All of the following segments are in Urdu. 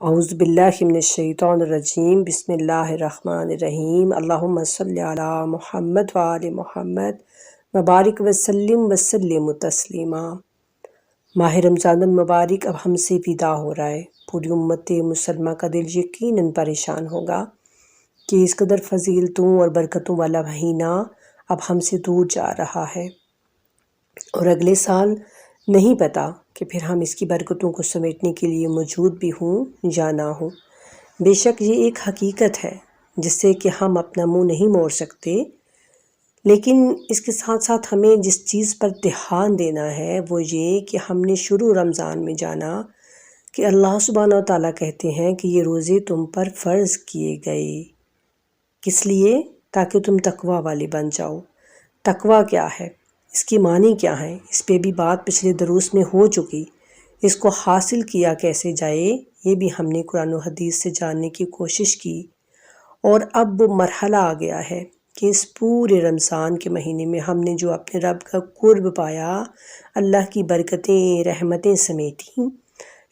اعوذ باللہ من الشیطان الرجیم بسم اللہ الرحمن الرحیم اللہم صلی علی محمد وآل محمد وبارک وسلم تسلیما۔ ماہ رمضان المبارک اب ہم سے ودا ہو رہا ہے۔ پوری امت مسلمہ کا دل یقیناً پریشان ہوگا کہ اس قدر فضیلتوں اور برکتوں والا مہینہ اب ہم سے دور جا رہا ہے، اور اگلے سال نہیں پتہ کہ پھر ہم اس کی برکتوں کو سمیٹنے کے لیے موجود بھی ہوں یا نہ ہوں۔ بے شک یہ ایک حقیقت ہے جس سے کہ ہم اپنا منہ نہیں موڑ سکتے، لیکن اس کے ساتھ ساتھ ہمیں جس چیز پر دھیان دینا ہے وہ یہ کہ ہم نے شروع رمضان میں جانا کہ اللہ سبحانہ و تعالیٰ کہتے ہیں کہ یہ روزے تم پر فرض کیے گئے۔ کس لیے؟ تاکہ تم تقوی والے بن جاؤ۔ تقوی کیا ہے؟ اس کی معنی کیا ہے؟ اس پہ بھی بات پچھلے دروس میں ہو چکی۔ اس کو حاصل کیا کیسے جائے یہ بھی ہم نے قرآن و حدیث سے جاننے کی کوشش کی، اور اب وہ مرحلہ آ گیا ہے کہ اس پورے رمضان کے مہینے میں ہم نے جو اپنے رب کا قرب پایا، اللہ کی برکتیں رحمتیں سمیٹیں،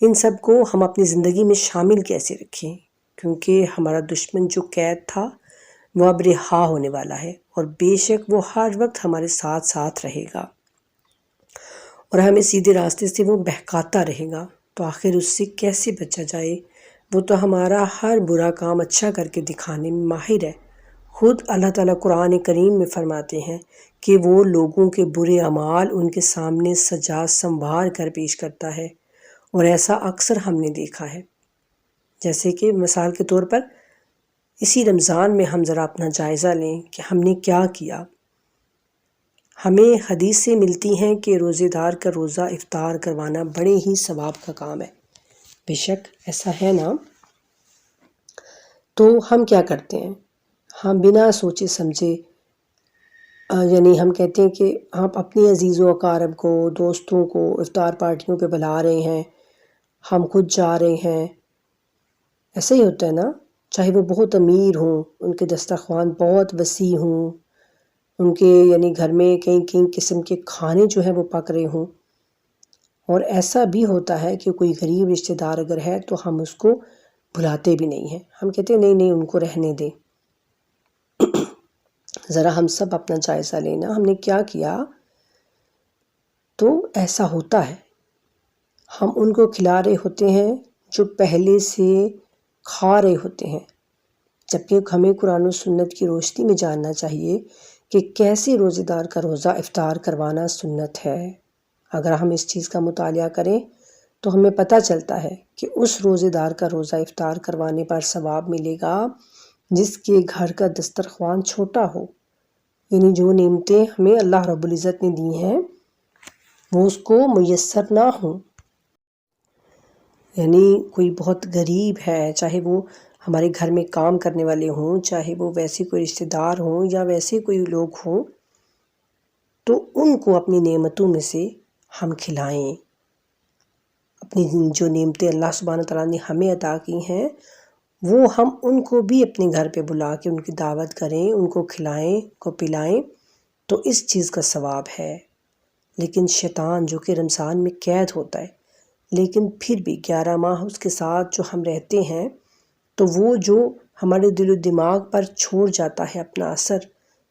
ان سب کو ہم اپنی زندگی میں شامل کیسے رکھیں، کیونکہ ہمارا دشمن جو قید تھا وہ اب رہا ہونے والا ہے، اور بے شک وہ ہر وقت ہمارے ساتھ ساتھ رہے گا اور ہمیں سیدھے راستے سے وہ بہکاتا رہے گا۔ تو آخر اس سے کیسے بچا جائے؟ وہ تو ہمارا ہر برا کام اچھا کر کے دکھانے میں ماہر ہے۔ خود اللہ تعالیٰ قرآن کریم میں فرماتے ہیں کہ وہ لوگوں کے برے اعمال ان کے سامنے سجا سنوار کر پیش کرتا ہے، اور ایسا اکثر ہم نے دیکھا ہے۔ جیسے کہ مثال کے طور پر اسی رمضان میں ہم ذرا اپنا جائزہ لیں کہ ہم نے کیا کیا۔ ہمیں حدیث سے ملتی ہیں کہ روزے دار کا روزہ افطار کروانا بڑے ہی ثواب کا کام ہے۔ بے شک ایسا ہے نا؟ تو ہم کیا کرتے ہیں؟ ہم بنا سوچے سمجھے یعنی ہم کہتے ہیں کہ ہم اپنے عزیز و اقارب کو، دوستوں کو افطار پارٹیوں پہ بلا رہے ہیں، ہم خود جا رہے ہیں۔ ایسا ہی ہوتا ہے نا؟ چاہے وہ بہت امیر ہوں، ان کے دسترخوان بہت وسیع ہوں، ان کے یعنی گھر میں کئی کئی قسم کے کھانے جو ہیں وہ پک رہے ہوں، اور ایسا بھی ہوتا ہے کہ کوئی غریب رشتہ دار اگر ہے تو ہم اس کو بلاتے بھی نہیں ہیں، ہم کہتے ہیں نہیں ان کو رہنے دیں۔ ذرا ہم سب اپنا جائزہ لینا، ہم نے کیا کیا؟ تو ایسا ہوتا ہے، ہم ان کو کھلا رہے ہوتے ہیں جو پہلے سے کھا رہے ہوتے ہیں، جبکہ ہمیں قرآن و سنت کی روشنی میں جاننا چاہیے کہ کیسے روزے دار کا روزہ افطار کروانا سنت ہے۔ اگر ہم اس چیز کا مطالعہ کریں تو ہمیں پتہ چلتا ہے کہ اس روزے دار کا روزہ افطار کروانے پر ثواب ملے گا جس کے گھر کا دسترخوان چھوٹا ہو، یعنی جو نعمتیں ہمیں اللہ رب العزت نے دی ہیں وہ اس کو میسر نہ ہوں۔ یعنی کوئی بہت غریب ہے، چاہے وہ ہمارے گھر میں کام کرنے والے ہوں، چاہے وہ ویسے کوئی رشتہ دار ہوں یا ویسے کوئی لوگ ہوں، تو ان کو اپنی نعمتوں میں سے ہم کھلائیں۔ اپنی جو نعمتیں اللہ سبحانہ تعالیٰ نے ہمیں عطا کی ہیں وہ ہم ان کو بھی اپنے گھر پہ بلا کے ان کی دعوت کریں، ان کو کھلائیں، ان کو پلائیں، تو اس چیز کا ثواب ہے۔ لیکن شیطان جو کہ رمضان میں قید ہوتا ہے، لیکن پھر بھی 11 ماہ اس کے ساتھ جو ہم رہتے ہیں، تو وہ جو ہمارے دل و دماغ پر چھوڑ جاتا ہے اپنا اثر،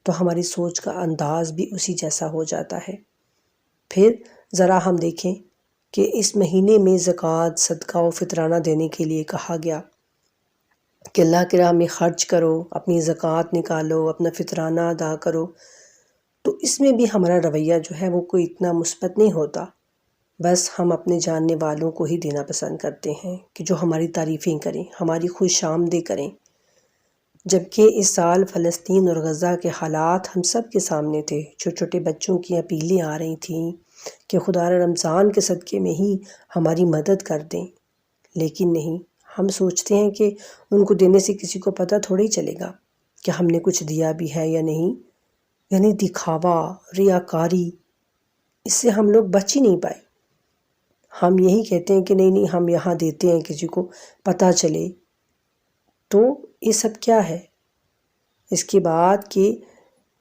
تو ہماری سوچ کا انداز بھی اسی جیسا ہو جاتا ہے۔ پھر ذرا ہم دیکھیں کہ اس مہینے میں زکوٰۃ، صدقہ و فطرانہ دینے کے لیے کہا گیا کہ اللہ کی راہ میں خرچ کرو، اپنی زکوٰۃ نکالو، اپنا فطرانہ ادا کرو۔ تو اس میں بھی ہمارا رویہ جو ہے وہ کوئی اتنا مثبت نہیں ہوتا، بس ہم اپنے جاننے والوں کو ہی دینا پسند کرتے ہیں کہ جو ہماری تعریفیں کریں، ہماری خوش آمدید کریں، جبکہ اس سال فلسطین اور غزہ کے حالات ہم سب کے سامنے تھے۔ چھوٹے چھوٹے بچوں کی اپیلیں آ رہی تھیں کہ خدا رمضان کے صدقے میں ہی ہماری مدد کر دیں، لیکن نہیں، ہم سوچتے ہیں کہ ان کو دینے سے کسی کو پتہ تھوڑی چلے گا کہ ہم نے کچھ دیا بھی ہے یا نہیں۔ یعنی دکھاوا، ریاکاری، اس سے ہم لوگ بچ ہی نہیں پائے۔ ہم یہی کہتے ہیں کہ نہیں ہم یہاں دیتے ہیں کسی کو پتہ چلے، تو یہ سب کیا ہے؟ اس کے بعد کہ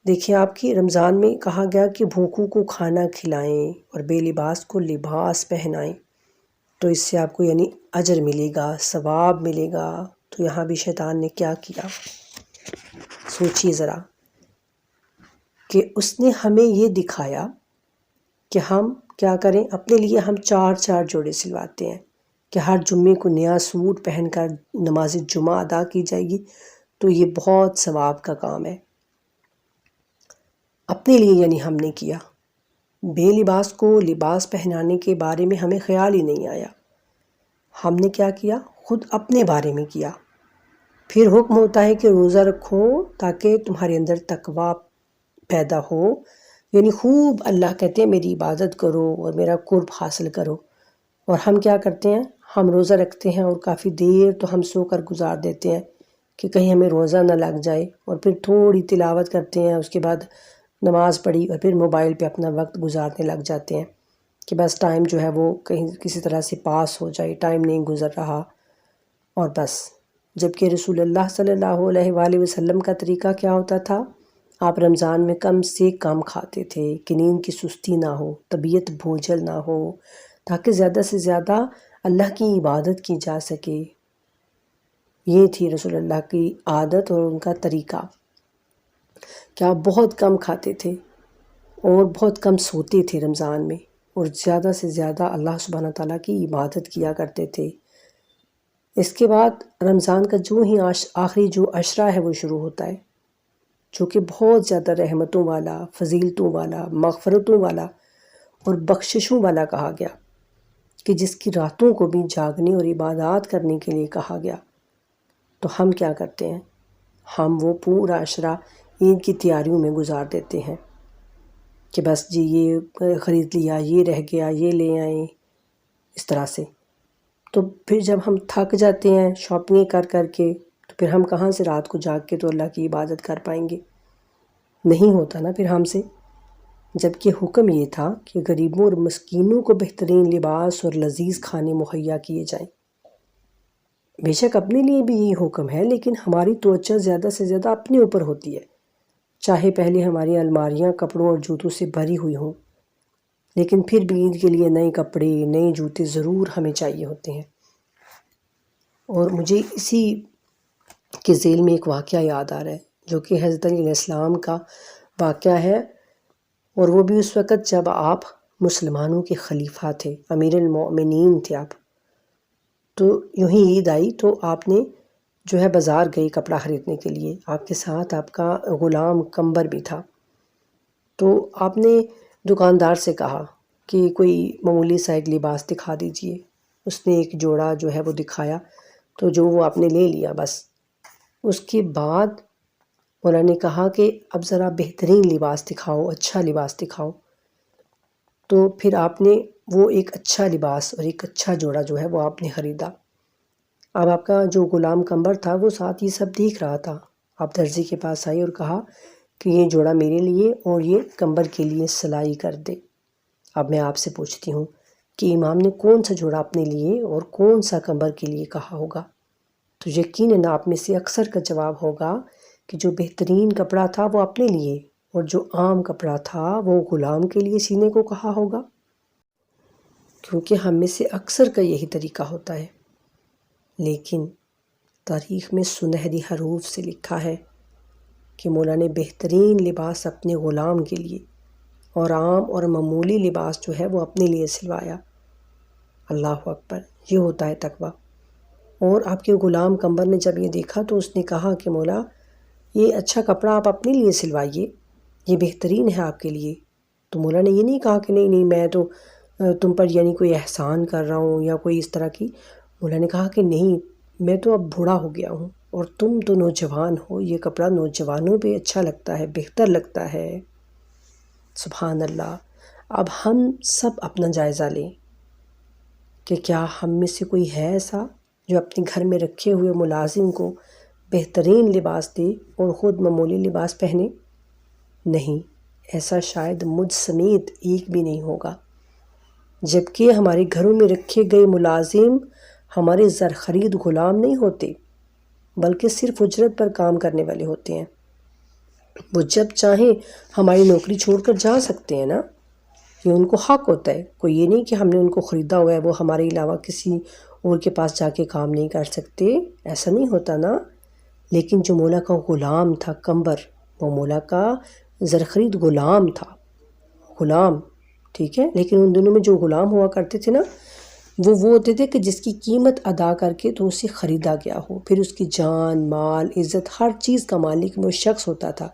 دیکھیں آپ کی رمضان میں کہا گیا کہ بھوکوں کو کھانا کھلائیں اور بے لباس کو لباس پہنائیں۔ تو اس سے آپ کو یعنی اجر ملے گا، ثواب ملے گا۔ تو یہاں بھی شیطان نے کیا کیا، سوچیے ذرا، کہ اس نے ہمیں یہ دکھایا کہ ہم کیا کریں، اپنے لیے ہم 4 جوڑے سلواتے ہیں کہ ہر جمعے کو نیا سوٹ پہن کر نماز جمعہ ادا کی جائے گی، تو یہ بہت ثواب کا کام ہے۔ اپنے لیے یعنی ہم نے کیا، بے لباس کو لباس پہنانے کے بارے میں ہمیں خیال ہی نہیں آیا، ہم نے کیا کیا، خود اپنے بارے میں کیا۔ پھر حکم ہوتا ہے کہ روزہ رکھو تاکہ تمہارے اندر تقویٰ پیدا ہو، یعنی خوب اللہ کہتے ہیں میری عبادت کرو اور میرا قرب حاصل کرو۔ اور ہم کیا کرتے ہیں، ہم روزہ رکھتے ہیں اور کافی دیر تو ہم سو کر گزار دیتے ہیں کہ کہیں ہمیں روزہ نہ لگ جائے، اور پھر تھوڑی تلاوت کرتے ہیں، اس کے بعد نماز پڑھی اور پھر موبائل پہ اپنا وقت گزارنے لگ جاتے ہیں کہ بس ٹائم جو ہے وہ کہیں کسی طرح سے پاس ہو جائے، ٹائم نہیں گزر رہا، اور بس۔ جبکہ رسول اللہ صلی اللہ علیہ وآلہ وسلم کا طریقہ کیا ہوتا تھا، آپ رمضان میں کم سے کم کھاتے تھے کہ نیند کی سستی نہ ہو، طبیعت بوجھل نہ ہو، تاکہ زیادہ سے زیادہ اللہ کی عبادت کی جا سکے۔ یہ تھی رسول اللہ کی عادت اور ان کا طریقہ کہ آپ بہت کم کھاتے تھے اور بہت کم سوتے تھے رمضان میں، اور زیادہ سے زیادہ اللہ سبحانہ تعالیٰ کی عبادت کیا کرتے تھے۔ اس کے بعد رمضان کا جو ہی آخری جو عشرہ ہے وہ شروع ہوتا ہے، جو کہ بہت زیادہ رحمتوں والا، فضیلتوں والا، مغفرتوں والا اور بخششوں والا کہا گیا، کہ جس کی راتوں کو بھی جاگنے اور عبادات کرنے کے لیے کہا گیا۔ تو ہم کیا کرتے ہیں، ہم وہ پورا عشرہ عید کی تیاریوں میں گزار دیتے ہیں کہ بس جی یہ خرید لیا، یہ رہ گیا، یہ لے آئیں، اس طرح سے۔ تو پھر جب ہم تھک جاتے ہیں شاپنگ کر کر کے، تو پھر ہم کہاں سے رات کو جاگ کے تو اللہ کی عبادت کر پائیں گے، نہیں ہوتا نا پھر ہم سے۔ جبکہ حکم یہ تھا کہ غریبوں اور مسکینوں کو بہترین لباس اور لذیذ کھانے مہیا کیے جائیں۔ بے شک اپنے لیے بھی یہی حکم ہے، لیکن ہماری توجہ زیادہ سے زیادہ اپنے اوپر ہوتی ہے، چاہے پہلے ہماری الماریاں کپڑوں اور جوتوں سے بھری ہوئی ہوں، لیکن پھر بھی عید کے لیے نئے کپڑے، نئے جوتے ضرور ہمیں چاہیے ہوتے ہیں۔ اور مجھے اسی کے ذیل میں ایک واقعہ یاد آ رہا ہے، جو کہ حضرت علی علیہ السلام کا واقعہ ہے، اور وہ بھی اس وقت جب آپ مسلمانوں کے خلیفہ تھے، امیر المؤمنین تھے آپ۔ تو یوں ہی عید آئی تو آپ نے جو ہے بازار گئی کپڑا خریدنے کے لیے، آپ کے ساتھ آپ کا غلام قمبر بھی تھا۔ تو آپ نے دکاندار سے کہا کہ کوئی معمولی سا ایک لباس دکھا دیجئے۔ اس نے ایک جوڑا جو ہے وہ دکھایا، تو جو وہ آپ نے لے لیا بس۔ اس کے بعد مولا نے کہا کہ اب ذرا بہترین لباس دکھاؤ، اچھا لباس دکھاؤ۔ تو پھر آپ نے وہ ایک اچھا لباس اور ایک اچھا جوڑا جو ہے وہ آپ نے خریدا۔ اب آپ کا جو غلام قمبر تھا وہ ساتھ یہ سب دیکھ رہا تھا۔ آپ درزی کے پاس آئی اور کہا کہ یہ جوڑا میرے لیے اور یہ قمبر کے لیے سلائی کر دے۔ اب میں آپ سے پوچھتی ہوں کہ امام نے کون سا جوڑا اپنے لیے اور کون سا قمبر کے لیے کہا ہوگا؟ تو یقیناً آپ میں سے اکثر کا جواب ہوگا کہ جو بہترین کپڑا تھا وہ اپنے لیے، اور جو عام کپڑا تھا وہ غلام کے لیے سینے کو کہا ہوگا، کیونکہ ہم میں سے اکثر کا یہی طریقہ ہوتا ہے۔ لیکن تاریخ میں سنہری حروف سے لکھا ہے کہ مولا نے بہترین لباس اپنے غلام کے لیے اور عام اور معمولی لباس جو ہے وہ اپنے لیے سلوایا۔ اللہ اکبر، یہ ہوتا ہے تقویٰ۔ اور آپ کے غلام قمبر نے جب یہ دیکھا تو اس نے کہا کہ مولا یہ اچھا کپڑا آپ اپنے لیے سلوائیے، یہ بہترین ہے آپ کے لیے۔ تو مولا نے یہ نہیں کہا کہ نہیں میں تو تم پر یعنی کوئی احسان کر رہا ہوں یا کوئی اس طرح کی۔ مولا نے کہا کہ نہیں، میں تو اب بوڑھا ہو گیا ہوں اور تم تو نوجوان ہو، یہ کپڑا نوجوانوں پہ اچھا لگتا ہے، بہتر لگتا ہے۔ سبحان اللہ۔ اب ہم سب اپنا جائزہ لیں کہ کیا ہم میں سے کوئی ہے ایسا جو اپنے گھر میں رکھے ہوئے ملازم کو بہترین لباس دے اور خود معمولی لباس پہنے؟ نہیں، ایسا شاید مجھ سمیت ایک بھی نہیں ہوگا۔ جبکہ ہمارے گھروں میں رکھے گئے ملازم ہمارے زرخرید غلام نہیں ہوتے، بلکہ صرف اجرت پر کام کرنے والے ہوتے ہیں۔ وہ جب چاہیں ہماری نوکری چھوڑ کر جا سکتے ہیں نا۔ یہ ان کو حق ہوتا ہے، کوئی یہ نہیں کہ ہم نے ان کو خریدا ہوا ہے وہ ہمارے علاوہ کسی اور کے پاس جا کے کام نہیں کر سکتے، ایسا نہیں ہوتا نا۔ لیکن جو مولا کا غلام تھا قمبر، وہ مولا کا زرخرید غلام تھا، غلام، ٹھیک ہے۔ لیکن ان دنوں میں جو غلام ہوا کرتے تھے نا، وہ ہوتے تھے کہ جس کی قیمت ادا کر کے تو اسے خریدا گیا ہو، پھر اس کی جان، مال، عزت، ہر چیز کا مالک وہ شخص ہوتا تھا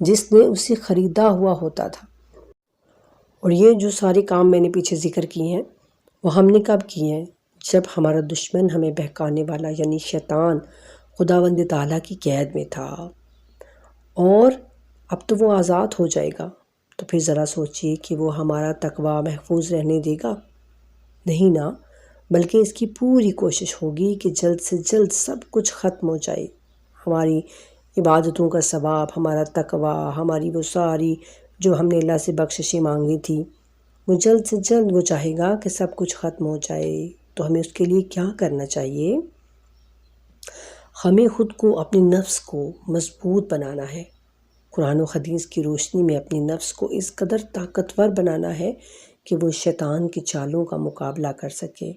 جس نے اسے خریدا ہوا ہوتا تھا۔ اور یہ جو سارے کام میں نے پیچھے ذکر کیے ہیں وہ ہم نے کب کیے ہیں؟ جب ہمارا دشمن ہمیں بہکانے والا یعنی شیطان خداوند تعالیٰ کی قید میں تھا، اور اب تو وہ آزاد ہو جائے گا، تو پھر ذرا سوچئے کہ وہ ہمارا تقوی محفوظ رہنے دے گا؟ نہیں نا، بلکہ اس کی پوری کوشش ہوگی کہ جلد سے جلد سب کچھ ختم ہو جائے، ہماری عبادتوں کا ثواب، ہمارا تقوی، ہماری وہ ساری جو ہم نے اللہ سے بخششیں مانگی تھی، وہ جلد سے جلد وہ چاہے گا کہ سب کچھ ختم ہو جائے۔ تو ہمیں اس کے لیے کیا کرنا چاہیے؟ ہمیں خود کو، اپنے نفس کو مضبوط بنانا ہے، قرآن و حدیث کی روشنی میں اپنی نفس کو اس قدر طاقتور بنانا ہے کہ وہ شیطان کی چالوں کا مقابلہ کر سکے،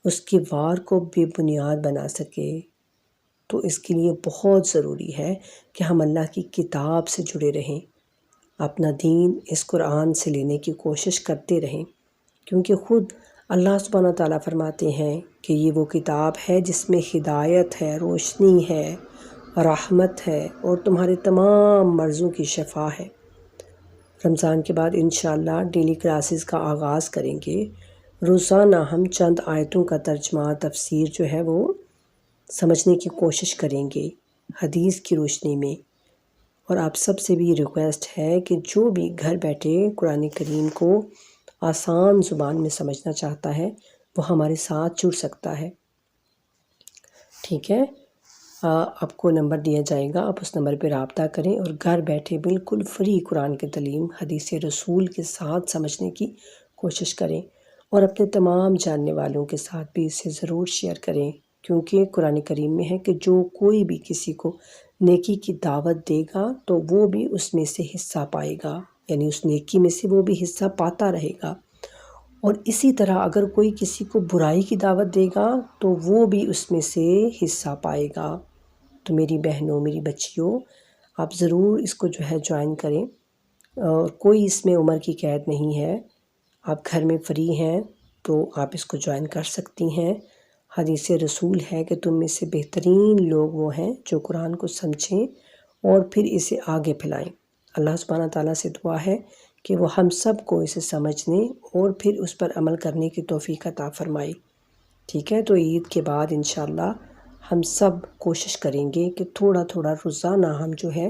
اس کی وار کو بے بنیاد بنا سکے۔ تو اس کے لیے بہت ضروری ہے کہ ہم اللہ کی کتاب سے جڑے رہیں، اپنا دین اس قرآن سے لینے کی کوشش کرتے رہیں، کیونکہ خود اللہ سبحانہ تعالیٰ فرماتے ہیں کہ یہ وہ کتاب ہے جس میں ہدایت ہے، روشنی ہے، رحمت ہے، اور تمہارے تمام مرضوں کی شفا ہے۔ رمضان کے بعد انشاءاللہ ڈیلی کلاسز کا آغاز کریں گے، روزانہ ہم چند آیتوں کا ترجمہ، تفسیر جو ہے وہ سمجھنے کی کوشش کریں گے حدیث کی روشنی میں۔ اور آپ سب سے بھی ریکویسٹ ہے کہ جو بھی گھر بیٹھے قرآن کریم کو آسان زبان میں سمجھنا چاہتا ہے وہ ہمارے ساتھ جڑ سکتا ہے، ٹھیک ہے۔ آپ کو نمبر دیا جائے گا، آپ اس نمبر پہ رابطہ کریں اور گھر بیٹھے بالکل فری قرآن کی تعلیم حدیث رسول کے ساتھ سمجھنے کی کوشش کریں، اور اپنے تمام جاننے والوں کے ساتھ بھی اسے ضرور شیئر کریں، کیونکہ قرآن کریم میں ہے کہ جو کوئی بھی کسی کو نیکی کی دعوت دے گا تو وہ بھی اس میں سے حصہ پائے گا، یعنی اس نیکی میں سے وہ بھی حصہ پاتا رہے گا۔ اور اسی طرح اگر کوئی کسی کو برائی کی دعوت دے گا تو وہ بھی اس میں سے حصہ پائے گا۔ تو میری بہنوں، میری بچیوں، آپ ضرور اس کو جو ہے جوائن کریں، اور کوئی اس میں عمر کی قید نہیں ہے، آپ گھر میں فری ہیں تو آپ اس کو جوائن کر سکتی ہیں۔ حدیث رسول ہے کہ تم میں سے بہترین لوگ وہ ہیں جو قرآن کو سمجھیں اور پھر اسے آگے پھیلائیں۔ اللہ سبحانہ تعالیٰ سے دعا ہے کہ وہ ہم سب کو اسے سمجھنے اور پھر اس پر عمل کرنے کی توفیق عطا فرمائے، ٹھیک ہے۔ تو عید کے بعد انشاءاللہ ہم سب کوشش کریں گے کہ تھوڑا تھوڑا روزانہ ہم جو ہے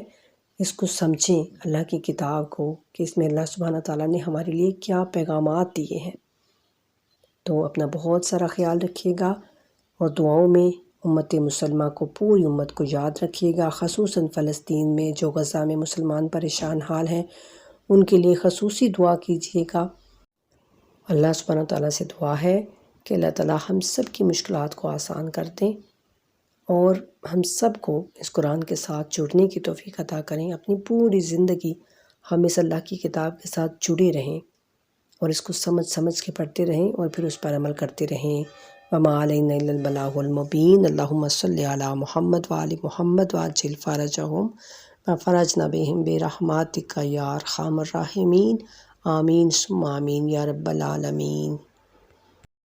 اس کو سمجھیں، اللہ کی کتاب کو، کہ اس میں اللہ سبحانہ تعالیٰ نے ہمارے لیے کیا پیغامات دیے ہیں۔ تو اپنا بہت سارا خیال رکھیے گا، اور دعاؤں میں امت مسلمہ کو، پوری امت کو یاد رکھیے گا، خصوصاً فلسطین میں جو غزہ میں مسلمان پریشان حال ہیں ان کے لیے خصوصی دعا کیجیے گا۔ اللہ سبحانہ تعالیٰ سے دعا ہے کہ اللہ تعالیٰ ہم سب کی مشکلات کو آسان کر دیں، اور ہم سب کو اس قرآن کے ساتھ جڑنے کی توفیق عطا کریں۔ اپنی پوری زندگی ہم اس اللہ کی کتاب کے ساتھ جڑے رہیں اور اس کو سمجھ کے پڑھتے رہیں اور پھر اس پر عمل کرتے رہیں۔ وما علینا الا البلاغ المبین۔ اللہم صلی علی محمد وآل محمد وعجل فرجہم وفرجنا بہم برحمتک یا ارحم الراحمین، آمین ثم آمین یا رب العالمین۔